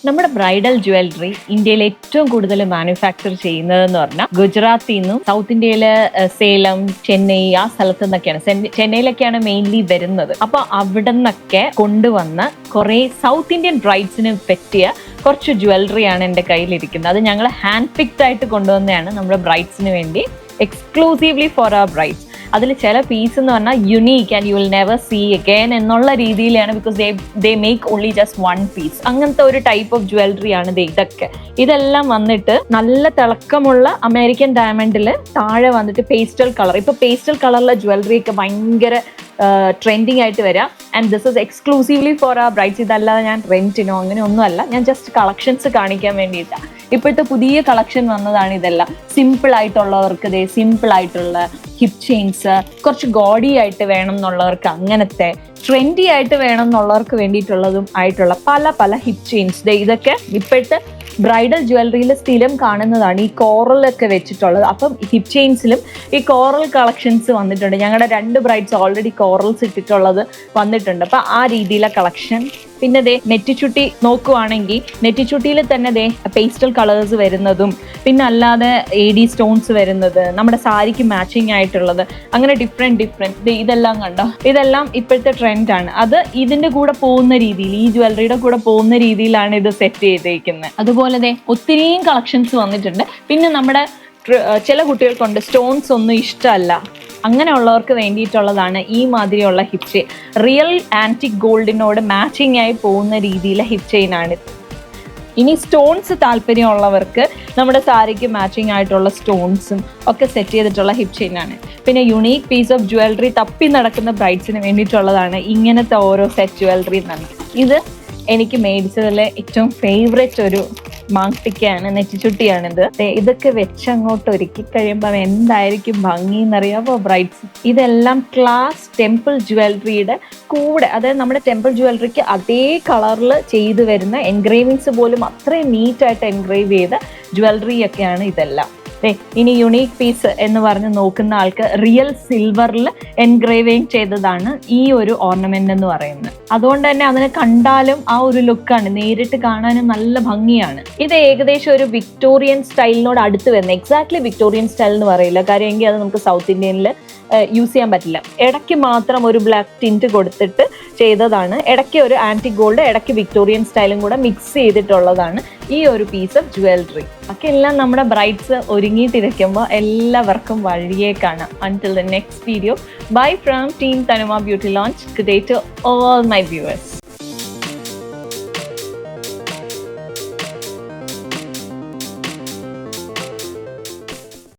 നമ്മുടെ bridal jewellery ഇന്ത്യയിൽ ഏറ്റവും കൂടുതൽ മാനുഫാക്ചർ ചെയ്യുന്നതെന്ന് പറഞ്ഞാൽ ഗുജറാത്തിൽ നിന്നും സൗത്ത് ഇന്ത്യയിലെ സേലം, ചെന്നൈ ആ സ്ഥലത്തു നിന്നൊക്കെയാണ്. ചെന്നൈയിലൊക്കെയാണ് മെയിൻലി വരുന്നത്. അപ്പൊ അവിടെ നിന്നൊക്കെ കൊണ്ടുവന്ന കുറെ സൗത്ത് ഇന്ത്യൻ ബ്രൈഡ്സിന് പറ്റിയ കുറച്ച് ജ്വല്ലറിയാണ് എൻ്റെ കയ്യിലിരിക്കുന്നത്. അത് ഞങ്ങൾ ഹാൻഡ് പിക്ഡ് ആയിട്ട് കൊണ്ടുവന്നതാണ് നമ്മുടെ ബ്രൈഡ്സിന് വേണ്ടി, എക്സ്ക്ലൂസീവ്ലി ഫോർ അവർ ബ്രൈഡ്സ്. അതിൽ ചില പീസ് എന്ന് പറഞ്ഞാൽ unique and you will never see again എന്നുള്ള രീതിയിലാണ്. Because they make only just one piece. അങ്ങനത്തെ ഒരു ടൈപ്പ് ഓഫ് ജ്വല്ലറി ആണ് ഇതൊക്കെ. ഇതെല്ലാം വന്നിട്ട് നല്ല തിളക്കമുള്ള അമേരിക്കൻ ഡയമണ്ടിൽ താഴെ വന്നിട്ട് പേസ്റ്റൽ കളർ. ഇപ്പൊ പേസ്റ്റൽ കളറിലെ ജ്വല്ലറി ഒക്കെ ഭയങ്കര ട്രെൻഡിങ് ആയിട്ട് വരാം. And this is exclusively for ആ ബ്രൈഡ്സ്. ഇതല്ലാതെ ഞാൻ റെന്റിനോ അങ്ങനെ ഒന്നുമല്ല, ഞാൻ ജസ്റ്റ് കളക്ഷൻസ് കാണിക്കാൻ വേണ്ടിയിട്ടാണ്. ഇപ്പോഴത്തെ പുതിയ കളക്ഷൻ വന്നതാണ് ഇതെല്ലാം. സിമ്പിൾ ആയിട്ടുള്ളവർക്ക് സിമ്പിൾ ആയിട്ടുള്ള ഹിപ്പ് ചെയിൻസ്, കുറച്ച് ഗോഡി ആയിട്ട് വേണം എന്നുള്ളവർക്ക് അങ്ങനത്തെ, ട്രെൻഡി ആയിട്ട് വേണം എന്നുള്ളവർക്ക് വേണ്ടിയിട്ടുള്ളതും ആയിട്ടുള്ള പല പല ഹിപ്പ് ചെയിൻസ്. ഇതൊക്കെ ഇപ്പോഴത്തെ ബ്രൈഡൽ ജ്വല്ലറിയിൽ സ്ഥിരം കാണുന്നതാണ്, ഈ കോറലൊക്കെ വെച്ചിട്ടുള്ളത്. അപ്പം ഹിപ്പ് ചെയിൻസിലും ഈ കോറൽ കളക്ഷൻസ് വന്നിട്ടുണ്ട്. ഞങ്ങളുടെ 2 ബ്രൈഡ്സ് ഓൾറെഡി കോറൽസ് ഇട്ടിട്ടുള്ളത് വന്നിട്ടുണ്ട്. അപ്പം ആ രീതിയിലെ കളക്ഷൻ. പിന്നെ നെറ്റിച്ചുട്ടി നോക്കുവാണെങ്കിൽ നെറ്റിച്ചുട്ടിയിൽ തന്നെ പേസ്റ്റൽ കളേഴ്സ് വരുന്നതും, പിന്നെ അല്ലാതെ AD സ്റ്റോൺസ് വരുന്നത്, നമ്മുടെ സാരിക്ക് മാച്ചിങ് ആയിട്ടുള്ളത്, അങ്ങനെ ഡിഫറെൻറ്റ് ഇതെല്ലാം കണ്ടോ. ഇതെല്ലാം ഇപ്പോഴത്തെ ട്രെൻഡാണ്. അത് ഇതിൻ്റെ കൂടെ പോകുന്ന രീതിയിൽ, ഈ ജ്വല്ലറിയുടെ കൂടെ പോകുന്ന രീതിയിലാണ് ഇത് സെറ്റ് ചെയ്തേക്കുന്നത്. അതുപോലെ ഒത്തിരിയും കളക്ഷൻസ് വന്നിട്ടുണ്ട്. പിന്നെ നമ്മുടെ ചില കുട്ടികൾക്കുണ്ട് സ്റ്റോൺസ് ഒന്നും ഇഷ്ടമല്ല, അങ്ങനെയുള്ളവർക്ക് വേണ്ടിയിട്ടുള്ളതാണ് ഈ മാതിരിയുള്ള ഹിപ്പ് ചെയിൻ. റിയൽ ആൻറ്റിക് ഗോൾഡിനോട് മാച്ചിങ് ആയി പോകുന്ന രീതിയിലെ ഹിപ്പ് ചെയിൻ ആണ്. ഇനി സ്റ്റോൺസ് താല്പര്യമുള്ളവർക്ക് നമ്മുടെ സാരിക്ക് മാച്ചിങ് ആയിട്ടുള്ള സ്റ്റോൺസും ഒക്കെ സെറ്റ് ചെയ്തിട്ടുള്ള ഹിപ്പ് ചെയിൻ ആണ്. പിന്നെ യുണീക്ക് പീസ് ഓഫ് ജ്വല്ലറി തപ്പി നടക്കുന്ന ബ്രൈഡ്സിന് വേണ്ടിയിട്ടുള്ളതാണ് ഇങ്ങനത്തെ ഓരോ സെറ്റ് ജ്വല്ലറി എന്നാണ്. ഇത് എനിക്ക് മേടിച്ചതിൽ ഏറ്റവും ഫേവറേറ്റ് ഒരു മാങ്ടിക്കയാണ്, നെറ്റിച്ചുട്ടിയാണിത്. ഇതൊക്കെ വെച്ചങ്ങോട്ട് ഒരുക്കി കഴിയുമ്പോൾ എന്തായിരിക്കും ഭംഗി എന്നറിയാമോ ബ്രൈഡ്സ്. ഇതെല്ലാം ക്ലാസ് ടെമ്പിൾ ജ്വല്ലറിയുടെ കൂടെ, അതായത് നമ്മുടെ ടെമ്പിൾ ജ്വല്ലറിക്ക് അതേ കളറിൽ ചെയ്തു വരുന്ന എൻഗ്രേവിങ്സ് പോലും അത്രയും നീറ്റായിട്ട് എൻഗ്രേവ് ചെയ്ത ജ്വല്ലറി ഒക്കെയാണ് ഇതെല്ലാം. ഇനി യുണീക്ക് പീസ് എന്ന് പറഞ്ഞ് നോക്കുന്ന ആൾക്ക് റിയൽ സിൽവറിൽ എൻഗ്രേവിങ് ചെയ്തതാണ് ഈ ഒരു ഓർണമെന്റ് എന്ന് പറയുന്നത്. അതുകൊണ്ട് തന്നെ അതിനെ കണ്ടാലും ആ ഒരു ലുക്കാണ്, നേരിട്ട് കാണാനും നല്ല ഭംഗിയാണ്. ഇത് ഏകദേശം ഒരു വിക്ടോറിയൻ സ്റ്റൈലിനോട് അടുത്ത് വരുന്നത്. എക്സാക്ട്ലി വിക്ടോറിയൻ സ്റ്റൈൽ എന്ന് പറയില്ല, കാര്യം എങ്കിൽ അത് നമുക്ക് സൗത്ത് ഇന്ത്യനിൽ യൂസ് ചെയ്യാൻ പറ്റില്ല. ഇടയ്ക്ക് മാത്രം ഒരു ബ്ലാക്ക് ടിൻറ്റ് കൊടുത്തിട്ട് ചെയ്തതാണ്. ഇടയ്ക്ക് ഒരു ആൻറ്റിക് ഗോൾഡ്, ഇടയ്ക്ക് വിക്ടോറിയൻ സ്റ്റൈലും കൂടെ മിക്സ് ചെയ്തിട്ടുള്ളതാണ് ഈ ഒരു പീസ് ഓഫ് ജ്വല്ലറി. ഒക്കെ എല്ലാം നമ്മുടെ ബ്രൈഡ്സ് ഒരുങ്ങിയിട്ടിരിക്കുമ്പോൾ എല്ലാവർക്കും വഴിയേ കാണാം. Until the next video, bye from Team Tanuma Beauty Launch. Good day to all my viewers.